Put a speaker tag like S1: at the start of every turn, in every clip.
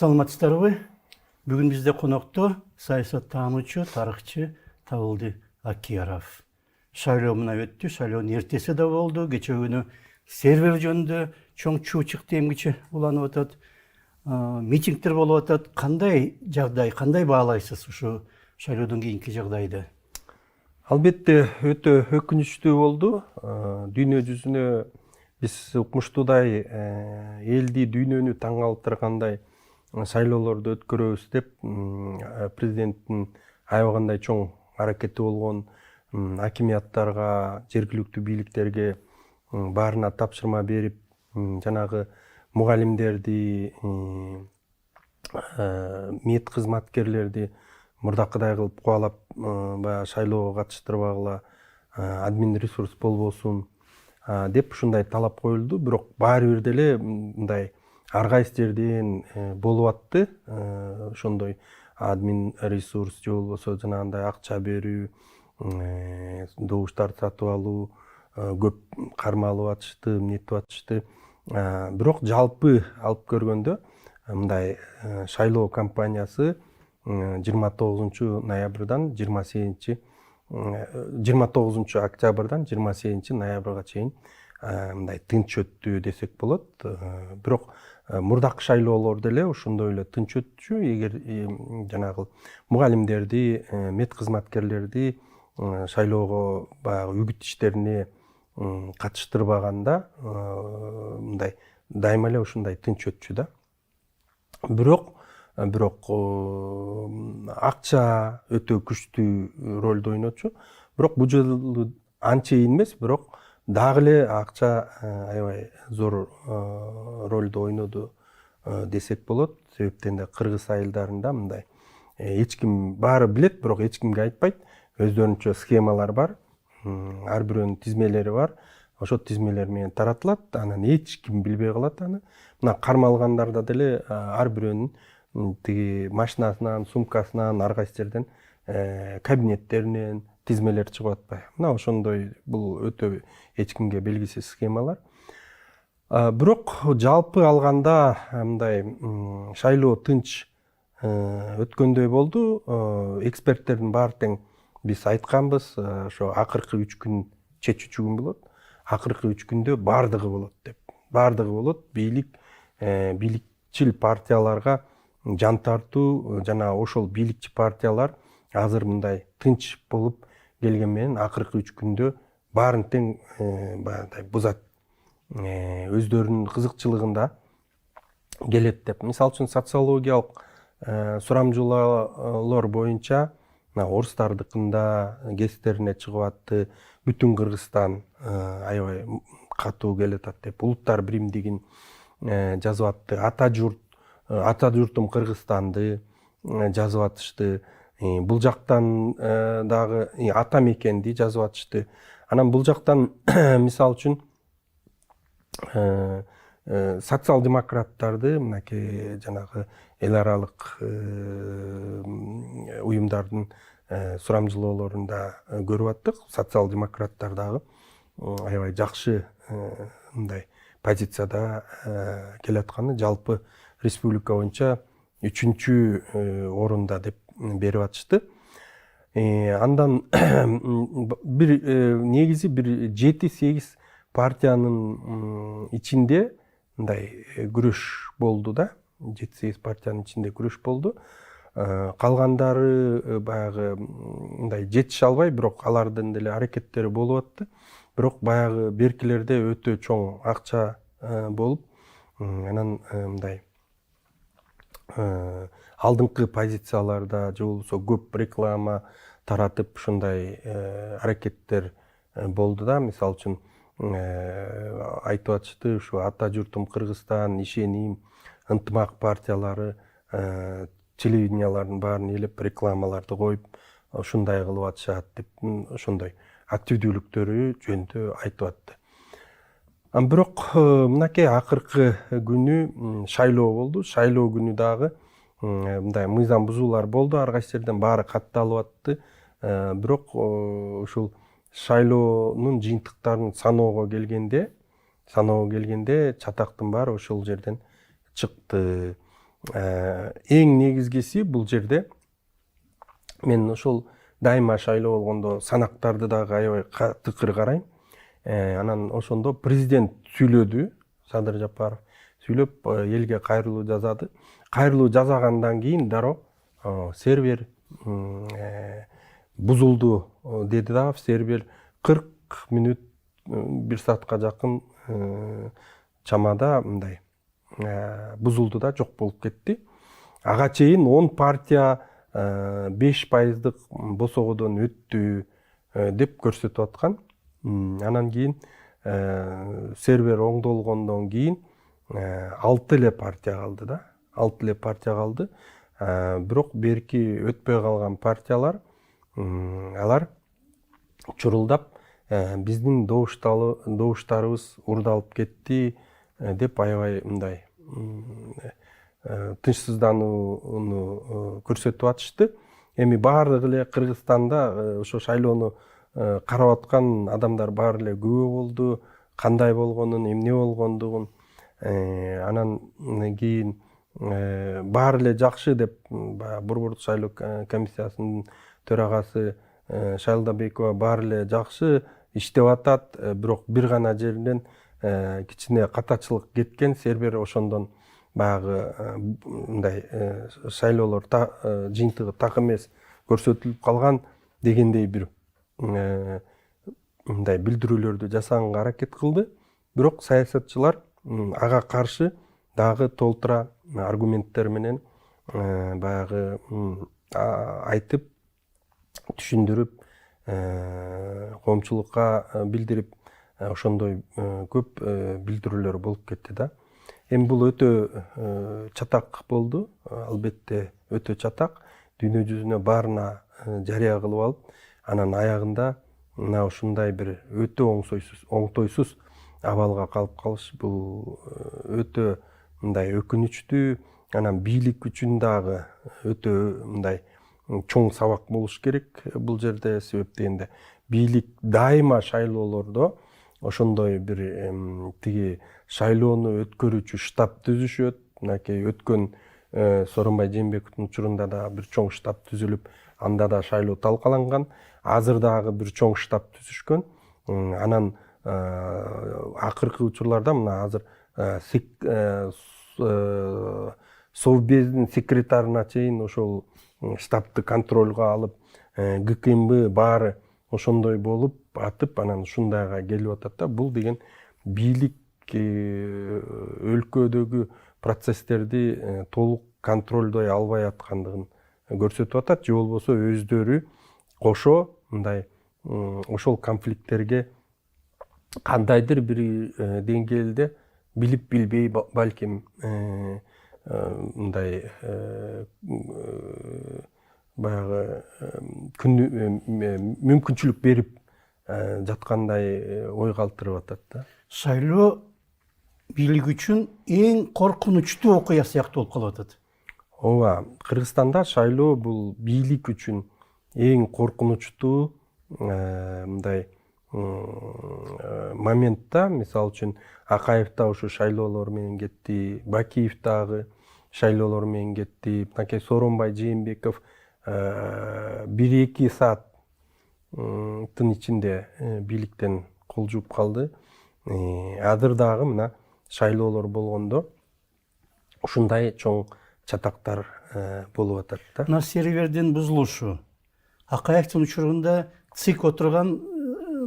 S1: Саламатсыздарбы? Бүгүн бизде конокто саясаттануучу, тарыхчы Табылды Акияров. Шайлоо мына өттү, шайлоонун эртеси да болду. Кечээ күнү сервер жөнүндө чоң чуу чыкты, эмгиче уланып атат. Митингдер болуп атат. Кандай жагдай, кандай баалайсыз ушу шайлоодон кийинки жагдайды?
S2: Албетте өтө өкүнүчтүү болду. Дүйнө жүзүнө биз укмуштуудай элди, дүйнөнү таң калтыргандай шайлоолорду өткөрөбүз деп президенттин аябагандай чоң аракети болгон, акимияттарга, жергиликтүү бийликтерге баарына тапшырма берип, жанагы мугалимдерди, мед кызматкерлерди мурдакыдай кылып кубалап, баягы шайлоого катыштырбагыла, админ ресурс болбосун деп ушундай талап коюлду. Бирок баары бир деле мындай ар кайсы жерден болуп атты. Ошондой админ ресурс же болбосо жанагындай акча берүү, добуштарды сатып алуу көп кармалып атышты, эмнетип атышты. Бирок жалпы алып көргөндө мындай шайлоо кампаниясы 29 ноябрдан 29 октябрдан 28 ноябрга чейин мындай тынч өттү десек болот. Бирок мурдакы шайлоолор деле ошондой эле тынч өтчү. Эгер жанагы мугалимдерди, мед кызматкерлерди шайлоого баягы үгүт иштерине катыштырбаганда мындай дайыма эле ушундай тынч өтчү да. Бирок акча өтө күчтүү ролду ойночу. Бирок бул жолу анча эмес, бирок дагы эле акча аябай зор ролду ойноду десек болот. Себептен да кыргыз айылдарында мындай эч ким баары билет, бирок эч кимге айтпайт. Өздөрүнчө схемалар бар. Ар бирөөнүн тизмелери бар. Ошол тизмелер менен таратылат. Анан эч ким билбей калат аны. Мына кармалгандарда деле ар бирөөнүн тиги машинасынан, сумкасынан, ар кайсы жерден, кабинеттеринен тизмелер чыгып атпайбы. Мына ошондой бул өтө эч кимге белгисиз схемалар. Бирок жалпы алганда мындай шайлоо тынч өткөндөй болду. Эксперттердин баары тең биз айтканбыз, ошо акыркы 3 күн чечүүчү күн болот. Акыркы 3 күндө бардыгы болот деп. Бардыгы болот. Бийликчил партияларга жан тартуу, жана ошол бийликчи партиялар азыр мындай тынч болуп келген менен акыркы 3 күндө баарын тең баягындай бузат, өздөрүнүн кызыкчылыгында келет деп. Мисалы үчүн социологиялык сурамжылоолор боюнча орустардыкында гезиттерине чыгып атты. Бүтүн Кыргызстан аябай катуу келет деп. Улуттар биримдигин жазып атты. Ата журтум Кыргызстанды жазып атышты. Бул жактан дагы ата мекенди жазып атышты. Анан бул жактан мисалы үчүн социал-демократтарды, мынакей жанагы эл аралык уюмдардын сурамжылоолорунда көрүп аттык. Социал-демократтар дагы аябай жакшы мындай позицияда келатканы, жалпы республика боюнча 3-чү орунда деп берип атышты. Андан негизи бир 7-8 партиянын ичинде мындай күрөш болду да. 7-8 партиянын ичинде күрөш болду. Калгандары баягы мындай жетише албай, бирок алардын деле аракеттери болуп атты. Бирок баягы беркилерде өтө чоң акча болуп, анан мындай алдыңкы позицияларда же болбосо көп реклама таратып ушундай аракеттер болду да. Мисалы үчүн айтып атышты, ушу ата журтум Кыргызстан, ишеним, ынтымак партиялары телевидениялардын баарын ээлеп рекламаларды коюп ушундай кылып атышат деп, ошондой активдүүлүктөрү жөнүндө айтып атты. Бирок мынакей акыркы күнү шайлоо болду. Шайлоо күнү дагы мындай мыйзам бузуулар болду. Ар кайсы жерден баары катталып атты. Бирок ушул шайлоонун жыйынтыктарын саноого келгенде чатактын баары ошол жерден чыкты. Эң негизгиси бул жерде мен ошол дайыма шайлоо болгондо санактарды дагы аябай тыкыр карайм. Анан ошондо президент сүйлөдү, Садыр Жапаров сүйлөп элге кайрылуу жасады. Кайрылуу жасагандан кийин дароо сервер бузулду деди дагы. Сервер 40 мүнөт 1 саатка жакын чамада мындай бузулду да жок болуп кетти. Ага чейин 10 партия 5% босогодон өттү деп көрсөтүп аткан. Анан кийин сервер оңдолгондон кийин 6 эле партия калды да. 6 эле партия калды. Бирок берки өтпөй калган партиялар алар чурулдап биздин добуштарыбыз урдалып кетти деп аябай мындай тынчсызданууну көрсөтүп атышты. Эми баардык эле Кыргызстанда ошо шайлоону карап аткан адамдар баары эле күбө болду, кандай болгонун, эмне болгондугун. Анан кийин баары эле жакшы деп Борбордук шайлоо комиссиясынын төрагасы Шайлдабекова баары эле жакшы иштеп атат, бирок бир гана жеринен кичине катачылык кеткен. Сервер ошондон баягы мындай шайлоолор жыйынтыгы так эмес көрсөтүлүп калган дегендей бир мындай билдирүүлөрдү жасаганга аракет кылды. Бирок саясатчылар ага каршы дагы толтура аргументтер менен баягы айтып, түшүндүрүп, коомчулукка билдирип, ошондой көп билдирүүлөр болуп кетти да. Эми бул өтө чатак болду, албетте өтө чатак. Дүйнө жүзүнө баарына жарыя кылып алып, анан аягында мына ушундай бир өтө оңтойсуз абалга калып калыш бул өтө мындай өкүнүчтүү. Анан бийлик үчүн дагы өтө мындай чоң сабак болуш керек бул жерде. Себеп дегенде бийлик дайыма шайлоолордо ошондой бир тиги шайлоону өткөрүүчү штаб түзүшөт. Мынакей өткөн Сооронбай Жээнбековдун учурунда да бир чоң штаб түзүлүп, анда да шайлоо талкаланган. Азыр дагы бир чоң штаб түзүшкөн. Анан акыркы учурларда мына азыр Совбездин секретарына чейин ошол штабты контролго алып, ГКМБ баары ошондой болуп атып, анан ушундайга келип атат да. Бул деген бийлик өлкөдөгү процесстерди толук контролдой албай аткандыгын көрсөтүп атат. Же болбосо өздөрү кошо мындай ошол конфликттерге кандайдыр бир деңгээлде билип билбей балким мындай баягы мүмкүнчүлүк берип жаткандай ой калтырып атат да.
S1: Шайлоо бийлик үчүн эң коркунучтуу окуя сыяктуу болуп калып атат.
S2: Ооба, Кыргызстанда шайлоо бул бийлик үчүн эң коркунучтуу мындай моментта. Мисалы үчүн Акаев да ушу шайлоолор менен кетти, Бакиев дагы шайлоолор менен кетти. Мынакей Сооронбай Жээнбеков 1-2 сааттын ичинде бийликтен кол жууп калды. Азыр дагы мына шайлоолор болгондо ушундай чоң чатактар болуп атат да.
S1: Мына сервердин бузулушу, Акаевдин учурунда ЦИК отурган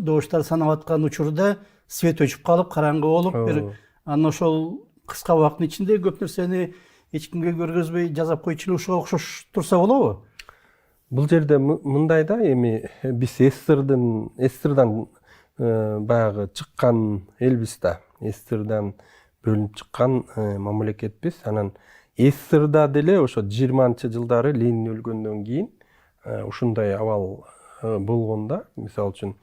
S1: добуштар санап аткан учурда свет өчүп калып, караңгы болуп, бир анан ошол кыска убакыттын ичинде көп нерсени эч кимге көргөзбөй жасап койчу эле ушуга окшош турса болобу?
S2: Бул жерде мындай да, эми биз СССРдан баягы чыккан элбиз да. СССРдан бөлүнүп чыккан мамлекетпиз. Анан СССРда деле ошо 20-жылдары Ленин өлгөндөн кийин ушундай абал болгон да. Мисалы үчүн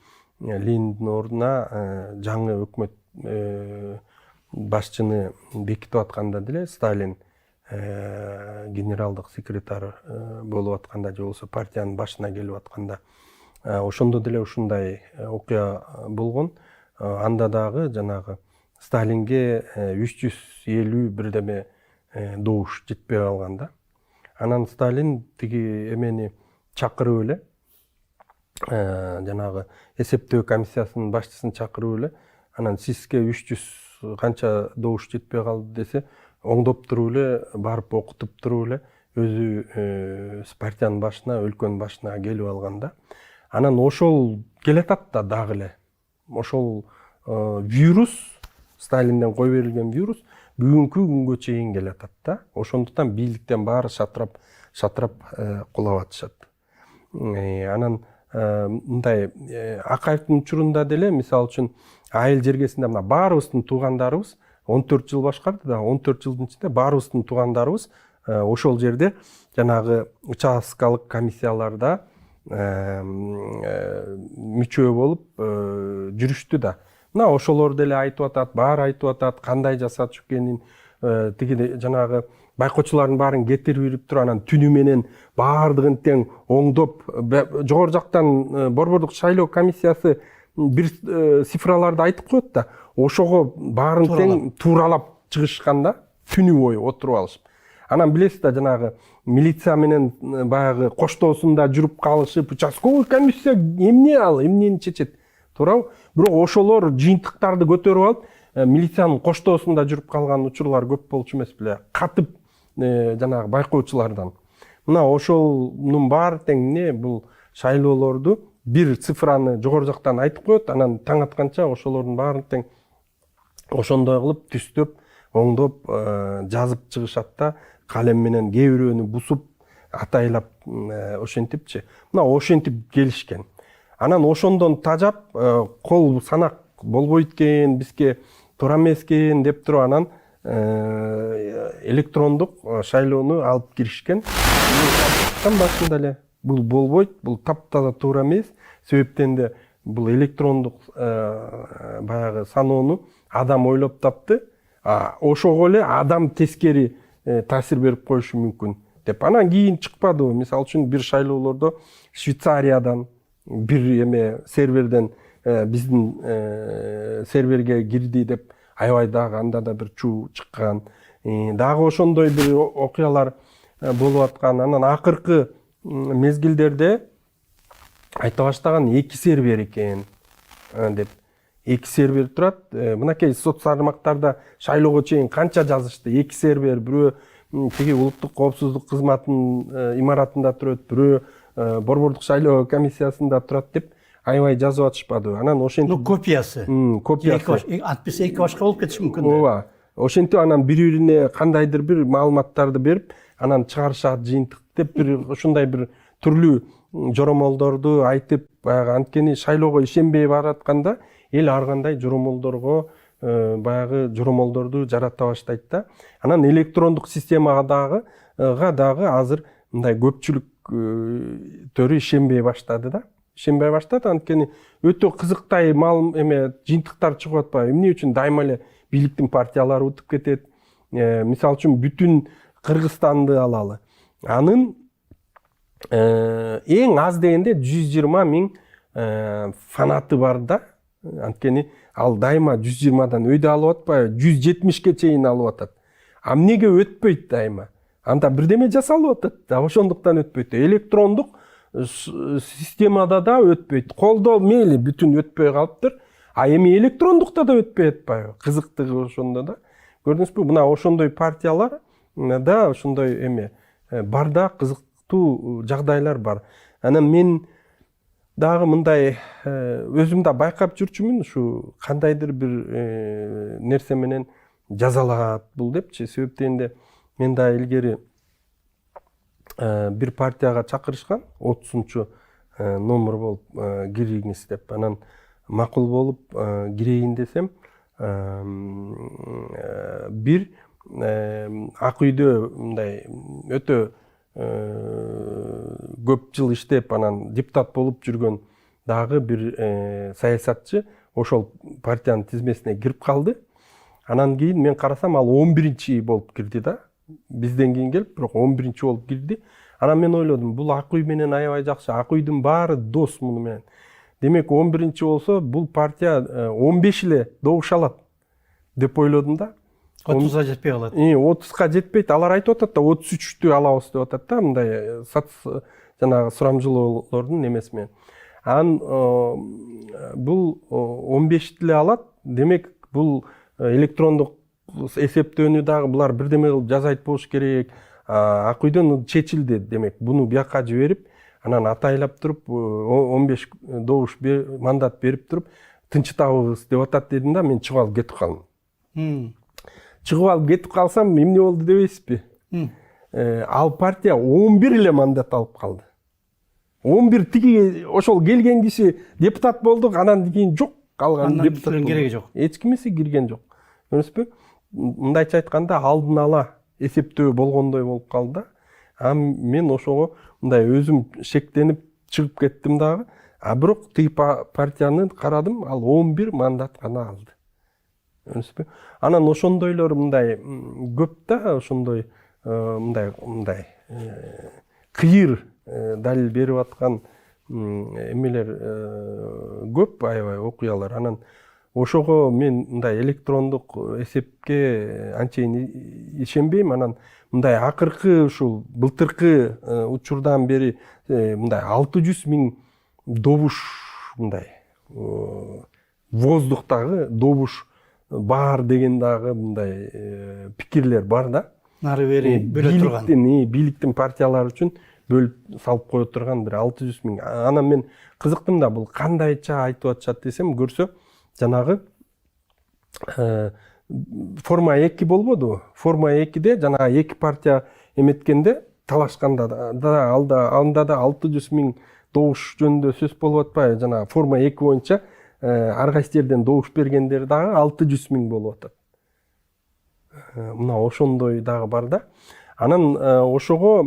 S2: Лениндин ордуна жаңы өкмөт башчыны бекитип атканда деле Сталин генералдык секретары болуп атканда, же болбосо партиянын башына келип атканда, ошондо деле ушундай окуя болгон. Анда дагы жанагы Сталинге 350 бирдеме добуш жетпей калганда. Анан Сталин тиги эмени чакырып эле, жанагы эсептөө комиссиясынын башчысын чакырып эле, анан сизге 300 канча добуш жетпей калды десе, оңдоп туруп эле, барып окутуп туруп эле, өзү партиянын башына, өлкөнүн башына келип алганда, анан ошол келатат да дагы эле. Ошол вирус, Сталинден кой берилген вирус бүгүнкү күнгө чейин келатат да. Ошондуктан бийликтен баары шатрап кулап атышат. Анан мындай Акаевдин учурунда деле, мисалы үчүн айыл жергесинде мына баарыбыздын туугандарыбыз 14 жыл башкарды да, 14 жылдын ичинде баарыбыздын туугандарыбыз ошол жерде жанагы участкалык комиссияларда мүчө болуп жүрүштү да. Мына ошолор деле айтып атат, баары айтып атат, кандай жасатыш экенин, тиги жанагы байкоочулардын баарын кетирип туруп, анан түнү менен баардыгын тең оңдоп, жогору жактан борбордук шайлоо комиссиясы бир цифраларды айтып коет да, ошого баарын тең тууралап чыгышканда түнү бою отуруп алышып. Анан билесиз да, жанагы милиция менен баягы коштоосунда жүрүп калышып, участковый комиссия эмне ал, эмнени чечет, туурабы? Бирок ошолор жыйынтыктарды көтөрүп алып, милициянын коштоосунда жүрүп калган учурлар көп болчу эмес беле? Катып жанагы байкоочулардан. Мына ошонун баары тең эмне, бул шайлоолорду бир цифраны жогору жактан айтып коет, анан таң атканча ошолордун баарын тең ошондой кылып түстөп, оңдоп жазып чыгышат да, калем менен кээ бирөөнү бусуп, атайлап ошентипчи. Мына ошентип келишкен. Анан ошондон тажап, кол санак болбойт экен, бизге туура эмес экен деп туруп, анан электрондук шайлоону алып киришкен. Башында эле бул болбойт, бул таптаза туура эмес. Себептен де бул электрондук баягы саноону адам ойлоп тапты. Ошого эле адам тескери таасир берип коюшу мүмкүн деп. Анан кийин чыкпадыбы? Мисалы үчүн бир шайлоолордо Швейцариядан бир эме серверден биздин серверге кирди деп аябай дагы анда да бир чуу чыккан. Дагы ошондой бир окуялар болуп аткан. Анан акыркы мезгилдерде айта баштаган 2 сервер экен деп. 2 сервер турат. Мынакей соц тармактарда шайлоого чейин канча жазышты. 2 сервер, бирөө тиги улуттук коопсуздук кызматынын имаратында турат, бирөө борбордук шайлоо комиссиясында турат деп аябай жазып атышпадыбы? Анан ошентип
S1: копиясы.
S2: Копиясы.
S1: Атпесе 2 башка болуп кетиши мүмкүн.
S2: Ооба. Ошентип анан бири-бирине кандайдыр бир маалыматтарды берип, анан чыгарышат жыйынтык деп бир ушундай бир түрлүү жоромолдорду айтып, баягы анткени шайлоого ишенбей баратканда эл ар кандай жоромолдорго баягы жоромолдорду жарата баштайт да. Анан электрондук системага дагы азыр мындай көпчүлүк төрү ишенбей баштады да. Ишенбей баштады, анткени өтө кызыктай жыйынтыктар чыгып атпайбы? Эмне үчүн дайыма эле бийликтин партиялары утуп кетет? Мисалы үчүн бүтүн Кыргызстанды алалы. Анын эң аз дегенде 120 000 фанаты бар да. Анткени ал дайыма 120дан өйдө алып атпайбы? 170ке чейин алып атат. Эмнеге өтпөйт дайыма? Анда бирдеме жасалып атат да, ошондуктан өтпөйт. Электрондук системада да өтпөйт. Колдо мейли бүтүн өтпөй калыптыр. А эми электрондукта да өтпөй атпайбы? Кызыктыгы ошондо да. Көрдүңүзбү? Мына ошондой партиялар да ошондой бар да, кызыктуу жагдайлар бар. Анан мен дагы мындай өзүм да байкап жүрчүмүн, ушу кандайдыр бир нерсе менен жазалат бул депчи. Себептен мен да илгери бир партияга чакырышкан, 30-чу номер болуп кириңиз деп. Анан макул болуп кирейин десем, бир ак үйдө мындай өтө көп жыл иштеп, анан депутат болуп жүргөн дагы бир саясатчы ошол партиянын тизмесине кирип калды. Анан кийин мен карасам, ал 11-чи болуп кирди да. Бизден кийин келип, бирок 11-чи болуп кирди. Анан мен ойлодум, бул ак үй менен аябай жакшы, ак үйдүн баары дос муну менен. Демек 11-чи болсо, бул партия 15 эле добуш алат деп ойлодум да.
S1: 30-га жетпей калат.
S2: 30-га жетпейт. Алар айтып атат да 33-тү алабыз деп атат да, мындай жанагы сурамжылоолордун немеси менен. Бул 15 эле алат. Демек бул электрондук эсептөөнү дагы булар бирдеме кылып жазайт болуш керек. Ак үйдөн чечилди. Демек буну бияка жиберип, анан атайлап туруп 15 добуш мандат берип туруп тынчытабыз деп атат дедим да, мен чыгып алып кетип калдым. Чыгып алып кетип калсам эмне болду дебейсизби? Ал партия 11 эле мандат алып калды. 11 тиги ошол келген киши депутат болдук, анан кийин жок, калган депутат
S1: кереги жок.
S2: Эч кимиси кирген жок. Көрдүңүзбү? Мындайча айтканда алдын ала эсептөө болгондой болуп калды да. Мен ошого мындай өзүм шектенип чыгып кеттим дагы. Бирок тиги партияны карадым, ал 11 мандат гана алды. Көрдүңүзбү? Анан ошондойлор мындай көп да, ошондой мындай кыйыр далил берип аткан эмелер көп, аябай окуялар. Анан ошого мен мындай электрондук эсепке анчейин ишенбейм. Анан мындай акыркы ушул былтыркы учурдан бери мындай 600 000 добуш мындай воздухдагы добуш бар деген дагы мындай пикирлер бар да.
S1: Нары бери бөлө турган.
S2: Бийликтин партиялары үчүн бөлүп салып кое турган бир 600 000. Анан мен кызыктым да, бул кандайча айтып атышат десем, көрсө жанагы форма 2 болбодубу? Форма 2де жанагы эки партия эметкенде, талашканда да анда да 600 000 добуш жөнүндө сөз болуп атпайбы? Жанагы форма 2 боюнча ар кайсы жерден добуш бергендер дагы 600 000 болуп атат. Мына ошондой дагы бар да. Анан ошого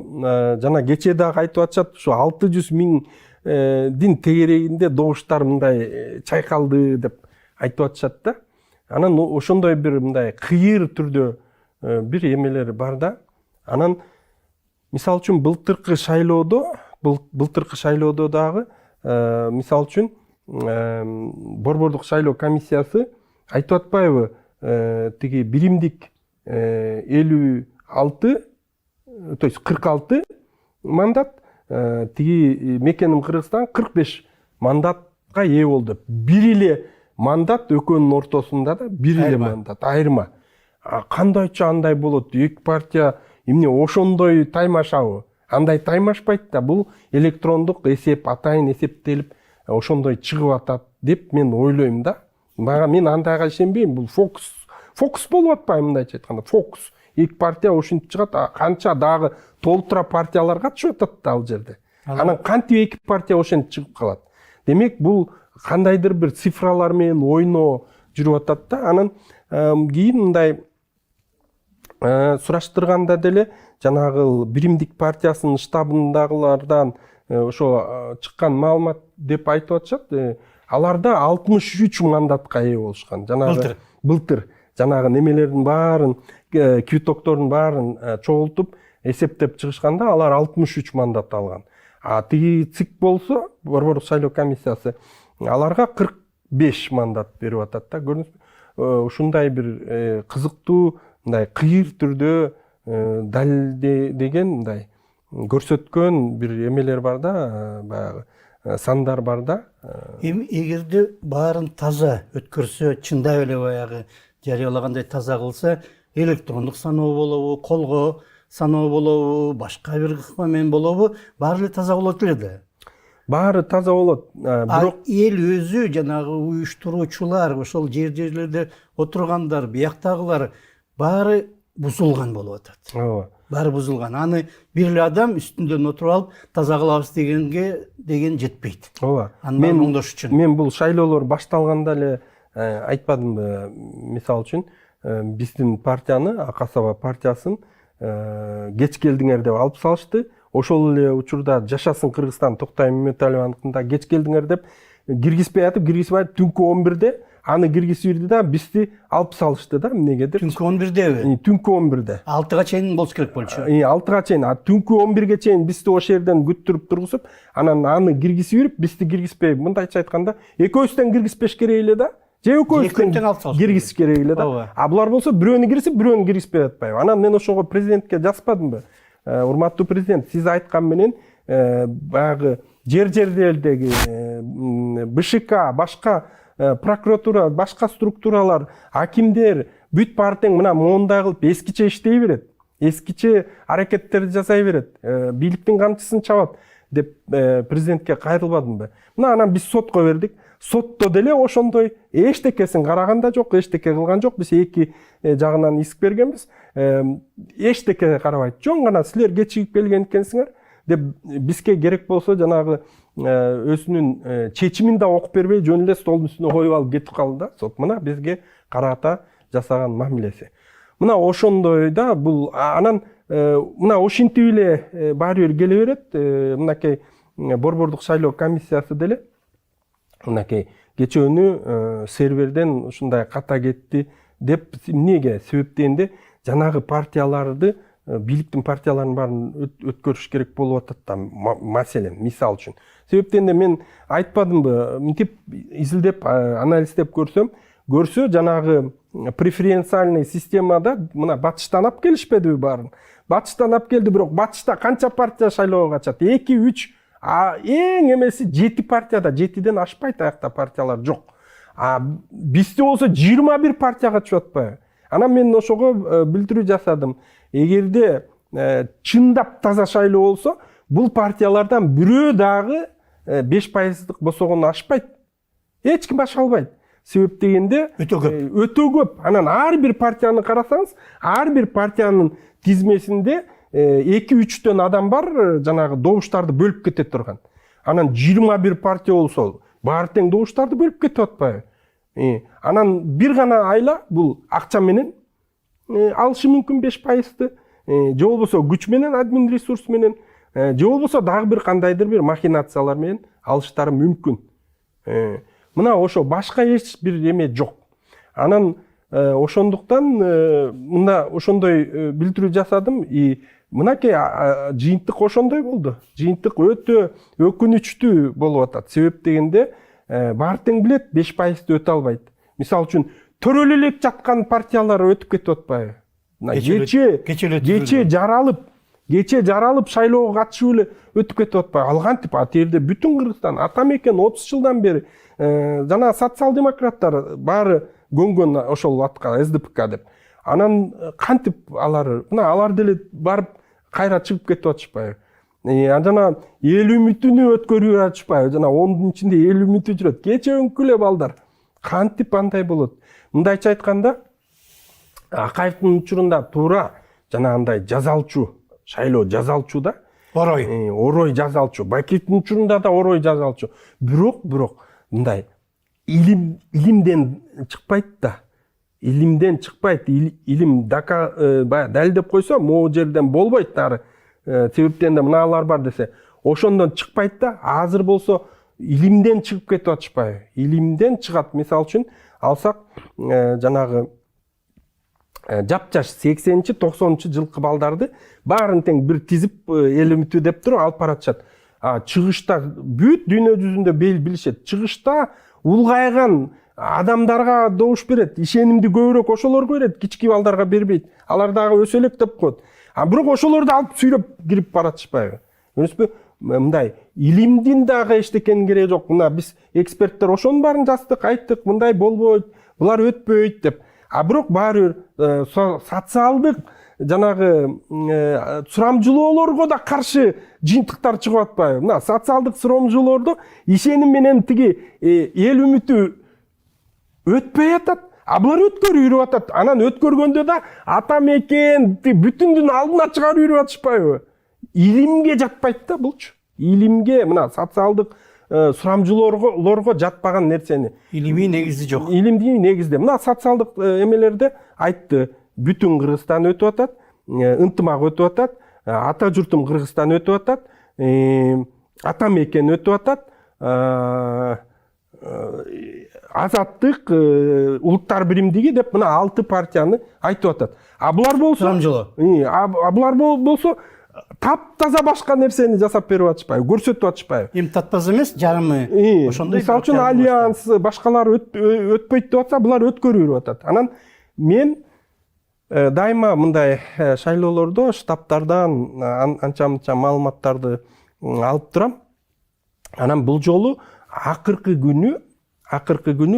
S2: жана кечээ дагы айтып атышат, ушу 600 000 тегерегинде добуштар мындай чайкалды деп айтып атышат да. Анан ошондой бир мындай кыйыр түрдө бир эмелер бар да. Анан мисалы үчүн былтыркы шайлоодо дагы мисалы үчүн борбордук шайлоо комиссиясы айтып атпайбы, тиги биримдик 56, то есть 46 мандат, тиги мекеним Кыргызстан 45 мандатка ээ болду. Бир эле мандат экөөнүн ортосунда да, бир эле мандат айырма. Кандайча андай болот? Эки партия эмне ошондой таймашабы? Андай таймашпайт да. Бул электрондук эсеп, атайын эсептелип ошондой чыгып атат деп мен ойлойм да. Мен андайга ишенбейм. Бул фокус болуп атпайбы, мындайча айтканда? Фокус. Эки партия ошентип чыгат, канча дагы толтура партиялар катышып атат да ал жерде. Анан кантип эки партия ошентип чыгып калат? Демек бул кандайдыр бир цифралар менен ойноо жүрүп атат да. Анан кийин мындай сураштырганда деле жанагы биримдик партиясынын штабындагылардан ошо чыккан маалымат деп айтып атышат. Аларда 63 мандатка ээ болушкан. Жанагы былтыр жанагы немелердин баарын, квитоктордун баарын чогултуп эсептеп чыгышканда алар 63 мандат алган. Тиги ЦИК болсо, борбордук шайлоо комиссиясы, аларга 45 мандат берип атат да. Көрдүңүзбү? Ушундай бир кызыктуу, мындай кыйыр түрдө далилдеген, мындай көрсөткөн бир эмелер бар да, баягы сандар бар да.
S1: Эми эгерде баарын таза өткөрсө, чындап эле баягы жарыялагандай таза кылса, электрондук саноо болобу, колго саноо болобу, башка бир ыкмамен болобу, баары эле таза болот эле да.
S2: Баары таза болот. Бирок
S1: эл өзү, жанагы уюштуруучулар, ошол жерлерде отургандар, бияктагылар баары бузулган болуп атат.
S2: ооба.
S1: Баары бузулган. Аны бир эле адам үстүндөн отуруп алып таза кылабыз деген жетпейт.
S2: Ооба.
S1: Мен оңдош үчүн.
S2: Мен бул шайлоолор башталганда эле айтпадымбы, мисалы үчүн биздин партияны, Акасаба партиясын кеч келдиңер деп алып салышты. Ошол эле учурда Жашасын Кыргызстан Токтай Мемталиеваныкында кеч келдиңер деп киргизбей атып, түнкү 11-де аны киргизип да бизди алып салышты да, эмнегедир.
S1: Түнкү 11-деби?
S2: Түнкү 11-де.
S1: 6-га чейин болуш керек болчу.
S2: 6-га чейин, түнкү 11-ге чейин бизди ошол жерден күттүрүп тургузуп, анан аны киргизип, бизди киргизбей, мындайча айтканда, экөөбүздөн киргизбеш керек эле да.
S1: Экөөтөн
S2: экөөбүздөн
S1: алып салыш
S2: киргизиш керек эле да.
S1: Ооба.
S2: А булар болсо бирөөнү киргизип, бирөөнү киргизбей атпайбы. Анан мен ошого президентке жазбадымбы? Урматтуу президент, сиз айткан менен баягы жердеги БШК, башка прокуратура, башка структуралар, акимдер бүт партияң мына моундай кылып эскиче иштей берет. Эскиче аракеттерди жасай берет. Бийликтин камчысын чабат деп президентке кайрылбадымбы? Мына анан биз сотко бердик. Сотто деле ошондой эчтекесин караган да жок, эчтеке кылган жок. Биз эки жагынан иск бергенбиз. Эчтеке карабайт. Жөн гана силер кечигип келген экенсиңер деп бизге керек болсо жанагы өзүнүн чечимин да окуп бербей жөн эле столдун үстүнө коюп алып кетип калды да. Сот мына бизге карата жасаган мамилеси. Мына ошондой да бул анан мына ошентип эле баары бир келе берет. Мынакей борбордук шайлоо комиссиясы деле мынакей кечөөнү серверден ушундай ката кетти деп эмнеге себеп дегенде жанагы партияларды бийликтин партияларын баарын өткөрүш керек болуп атат да маселен мисал үчүн. Себеп дегенде мен айтпадымбы, мынтип изилдеп анализдеп көрсө жанагы преференциальный системада мына батыштан алып келишпедиби баарын? Батыштан алып келди, бирок батышта канча партия шайлоого качат? 2-3, эң эмеси 7 партияда, 7ден ашпайт аякта партиялар жок. Бизде болсо 21 партия катышып атпайбы? Анан мен ошого билдирүү жасадым. Эгерде чындап таза шайлоо болсо, бул партиялардан бирөө дагы 5%дык босогону ашпайт. Эч ким аша албайт. Себеп дегенде өтө көп. Анан ар бир партияны карасаңыз, ар бир партиянын тизмесинде 2-3төн адам бар, жанагы добуштарды бөлүп кете турган. Анан 21 партия болсо, баары тең добуштарды бөлүп кетип атпайбы? Анан бир гана айла бул акча менен алышы мүмкүн 5%ды, же болбосо күч менен, админ ресурс менен, же болбосо дагы бир кандайдыр бир махинациялар менен алыштары мүмкүн. Мына ошо башка эч бир эме жок. Анан ошондуктан мына ошондой билдирүү жасадым. Мынакей жыйынтык ошондой болду. Жыйынтык өтө өкүнүчтүү болуп атат. Себеп дегенде баары тең билет 5%ды өтө албайт. Мисалы үчүн төрөлө элек жаткан партиялар өтүп кетип атпайбы? Кече жаралып шайлоого катышып эле өтүп кетип атпайбы? Ал кантип атерде бүтүн Кыргызстан ата мекен 30 жылдан бери жана социал-демократтар баары көнгөн ошол атка СДПК деп. Анан кантип алар деле барып кайра чыгып кетип атышпайбы? Жана эл үмүтүнү өткөрүп атышпайбы? Жана 10-дун ичинде эл үмүтү жүрөт. Кече эле балдар. Кантип андай болот? Мындайча айтканда, Акаевдин учурунда туура жанагындай жазалчу, шайлоо жазалчу да. Орой жазалчу. Бакиевдин учурунда да орой жазалчу. Бирок мындай илимден чыкпайт да. Илимден чыкпайт. Илим далилдеп койсо, могу жерден болбойт ары. Себептен да мыналар бар десе, ошондон чыкпайт да. Азыр болсо илимден чыгып кетип атышпайбы? Илимден чыгат. Мисал үчүн алсак, жанагы жапжаш 80-90 жылкы балдарды баарын тең бир тизип эл үмүтү деп туруп алып баратышат. Чыгышта бүт дүйнө жүзүндө билишет. Чыгышта улгайган адамдарга добуш берет, ишенимди көбүрөөк ошолорго берет, кички балдарга бербейт. Алар дагы өсө элек деп коет. Бирок ошолорду алып сүйрөп кирип баратышпайбы? Көрүнүзбү? Мындай илимдин дагы эчтекенин кереги жок. Мына биз эксперттер ошонун баарын жаздык, айттык, мындай болбойт, булар өтпөйт деп. Бирок баары социалдык жанагы сурамжылоолорго да каршы жыйынтыктар чыгып атпайбы? Мына социалдык сурамжылоолордо ишеним менен тиги эл үмүтү өтпөй атат. Булар өткөрүп жүрүп атат. Анан өткөргөндө да ата мекен бүтүндүн алдына чыгарып жүрүп атышпайбы? Илимге жатпайт да булчу. Илимге, мына социалдык сурамжылоолорго жатпаган нерсени.
S1: Илимий негизи жок.
S2: Илимдин негизде. Мына социалдык эмелерде айтты. Бүтүн Кыргызстан өтүп атат, ынтымак өтүп атат, ата журтум Кыргызстан өтүп атат, ата мекен өтүп атат, азаттык, улуттар биримдиги деп мына 6 партияны айтып атат. Булар болсо,
S1: сурамжылоо.
S2: Булар болсо таптаза башка нерсени жасап берип атышпайбы, көрсөтүп атышпайбы?
S1: Эми татпаз эмес, жарымы. Ошондой.
S2: Мисалы үчүн альянс башкалар өтпөйт деп атса, булар өткөрүп берип атат. Анан мен дайыма мындай шайлоолордо штабтардан анча-мынча маалыматтарды алып турам. Анан бул жолу акыркы күнү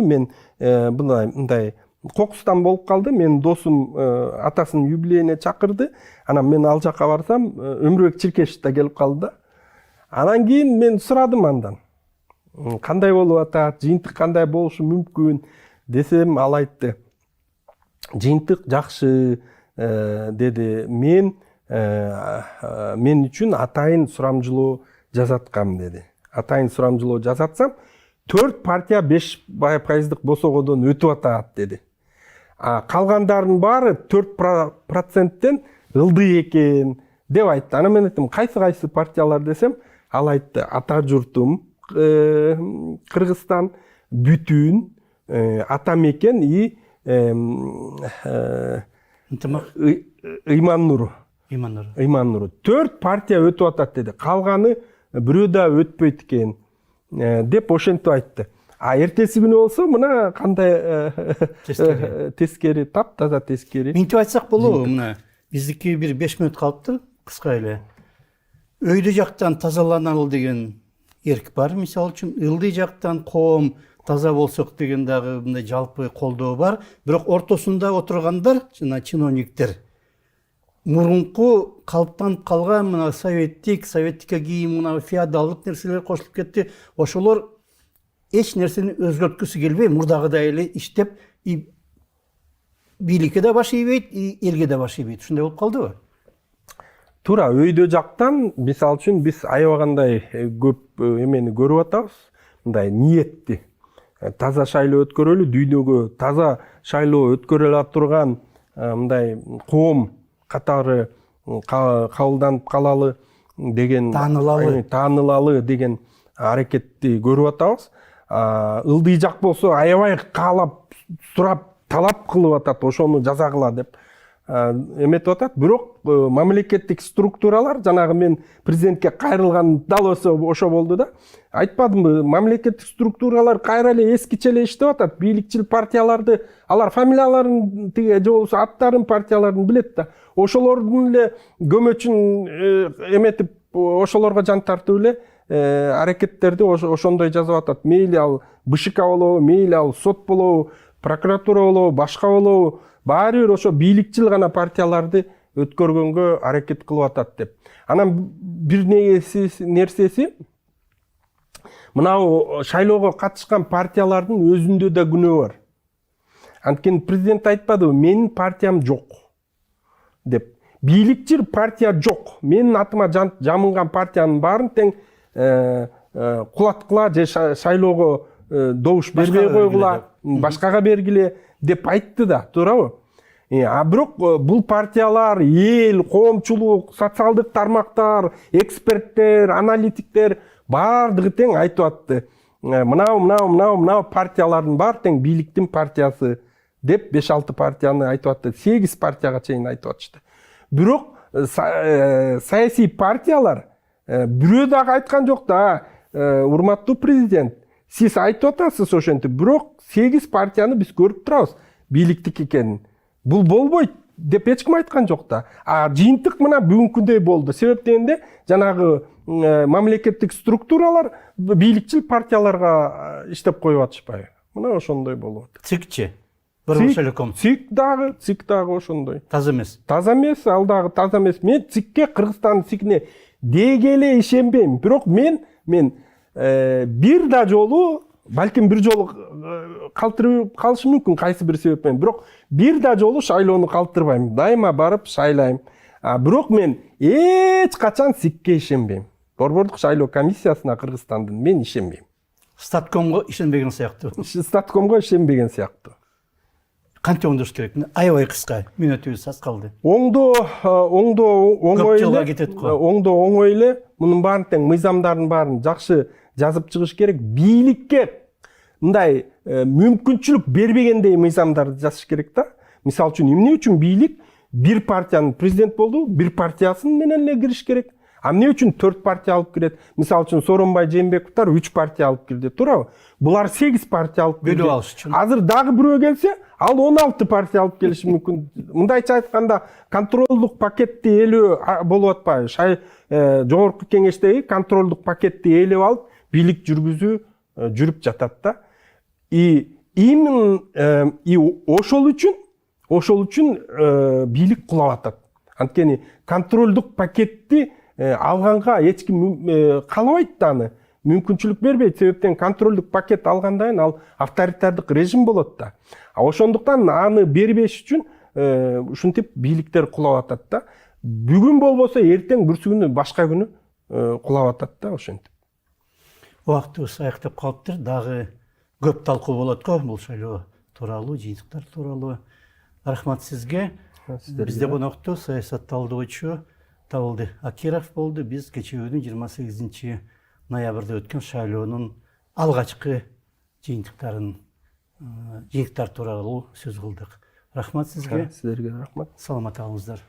S2: мен мындай кокустан болуп калды. Менин досум атасынын юбилейине чакырды. Анан мен ал жака барсам, Өмүрбек Чиркешев да келип калды да. Анан кийин мен сурадым андан. Кандай болуп атат, жыйынтык кандай болушу мүмкүн десем, ал айтты. Жыйынтык жакшы деди. Мен үчүн атайын сурамжылоо жасаткам деди. Атайын сурамжылоо жасатсам, 4 партия 5% босогодон өтүп атат деди. Калгандардын баары 4%тен ылдый экен деп айтты. Ана мен айттым, кайсы партиялар десем, ал айтты, Ата журтум Кыргызстан, Бүтүн, Ата мекен и Ыйман Нуру. 4 партия өтүп атат деди. Калганы бирөө да өтпөйт экен деп ошентип айтты. Эртеси күнү болсо мына кандай тескери, таптаза тескери.
S1: Минтип айтсак болобу, мына биздики бир 5 мүнөт калыптыр, кыска эле. Өйдө жактан тазаланалы деген эрк бар, мисалы үчүн ылдый жактан коом таза болсок деген дагы мындай жалпы колдоо бар. Бирок ортосунда отургандар, жана чиновниктер мурунку калыптанып калган мына советтикке кийин мына феодалдык нерселер кошулуп кетти. Ошолор эч нерсени өзгөрткүсү келбей, мурдагыдай эле иштеп, бийликке да баш ийбейт, элге да баш ийбейт. Ушундай болуп калдыбы?
S2: Туура, өйдө жактан, мисалы үчүн биз аябагандай көп эмени көрүп атабыз, мындай ниетти. Таза шайлоо өткөрөлү, дүйнөгө таза шайлоо өткөрө ала турган мындай коом катары кабылданып калалы деген, таанылалы деген аракетти көрүп атабыз. Ылдый жак болсо аябай каалап, сурап, талап кылып атат, ошону жасагыла деп эметип атат. Бирок мамлекеттик структуралар, жанагы мен президентке кайрылган дал ошо болду да. Айтпадымбы, мамлекеттик структуралар кайра эле эскиче эле иштеп атат. Бийликчил партияларды, алар фамилияларын же болбосо аттарын партияларын билет да. Ошолордун эле көмөчүн эметип, ошолорго жан тартып эле аракеттерди ошондой жазып атат. Мейли ал БШК болобу, мейли ал сот болобу, прокуратура болобу, башка болобу, баары бир ошо бийликчил гана партияларды өткөргөнгө аракет кылып атат деп. Анан бир нерсеси, мынау шайлоого катышкан партиялардын өзүндө да күнөө бар. Анткени президент айтпадыбы, менин партиям жок деп. Бийликчил партия жок. Менин атыма жамынган партиянын баарын тең кулаткыла же шайлоого добуш бербей койгула, башкага бергиле деп айтты да, туурабы? Бирок бул партиялар, эл, коомчулук, социалдык тармактар, эксперттер, аналитиктер баардыгы тең айтып атты. Мынау партиялардын баары тең бийликтин партиясы деп 5-6 партияны айтып атты. 8 партияга чейин айтып атышты. Бирок саясий партиялар бирөө дагы айткан жок да, урматтуу президент, сиз айтып атасыз ошентип, бирок 8 партияны биз көрүп турабыз бийликтик экенин. Бул болбойт деп эч ким айткан жок да. Жыйынтык мына бүгүнкүндөй болду. Себеп дегенде жанагы мамлекеттик структуралар бийликчил партияларга иштеп коюп атышпайбы. Мына ошондой болуп атат.
S1: ЦИКчи. Бұрын
S2: ЦИК дагы ошондой.
S1: Таза эмес.
S2: Таза эмес, ал дагы таза эмес. Мен ЦИКке, Кыргызстандын ЦИКине деги эле ишенбейм. Бирок мен бир да жолу, балким бир жолу калтырып калышы мүмкүн кайсы бир себеппен. Бирок бир да жолу шайлоону калтырбайм. Дайыма барып шайлайм. Бирок мен эч качан ЦИКке ишенбейм. Борбордук шайлоо комиссиясына Кыргызстандын мен ишенбейм.
S1: Статкомго ишенбеген сыяктуу.
S2: Статкомго ишенбеген сыяктуу.
S1: Кантип оңдош керек? Аябай кыска, мүнөтүбүз аз калды.
S2: Оңдоо оңой эле, мунун баарын тең мыйзамдардын баарын жакшы жазып чыгыш керек. Бийликке мындай мүмкүнчүлүк бербегендей мыйзамдарды жазыш керек да. Мисалы үчүн эмне үчүн бийлик бир партиянын президент болду, бир партиясын менен эле кириш керек. А эмне үчүн 4 партия алып кирет? Мисалы үчүн Сооронбай Жээнбековдор 3 партия алып кирди, туурабы? Булар 8 партия алып кирди.
S1: Бөлүп алыш үчүн.
S2: Азыр дагы бирөө келсе, ал 16 партия алып келиши мүмкүн. Мындайча айтканда, контролдук пакетти ээлөө болуп атпайбы? Жогорку кеңештеги контролдук пакетти ээлеп алып, бийлик жүргүзүү жүрүп жатат да. Ошол үчүн бийлик кулап атат. Анткени контролдук пакетти алганга эч ким каалабайт да аны. Мүмкүнчүлүк бербейт. Себептен контролдук пакет алгандан ал авторитардык режим болот да. Ошондуктан аны бербеш үчүн ушинтип бийликтер кулап атат да. Бүгүн болбосо эртең бүрсү күнү башка күнү кулап атат да ошентип.
S1: Убактыбыз аяктап калыптыр. Дагы көп талкуу болот го бул шайлоо тууралуу, жыйынтыктар тууралуу. Рахмат сизге. Бизде конокто саясатталдоочу Табылды Акиров болду. Биз кечээ 28 ноябрда өткөн шайлоонун алгачкы жыйынтыктар тууралуу сөз кылдык. Рахмат сизге.
S2: Сиздерге рахмат.
S1: Саламат болуңуздар.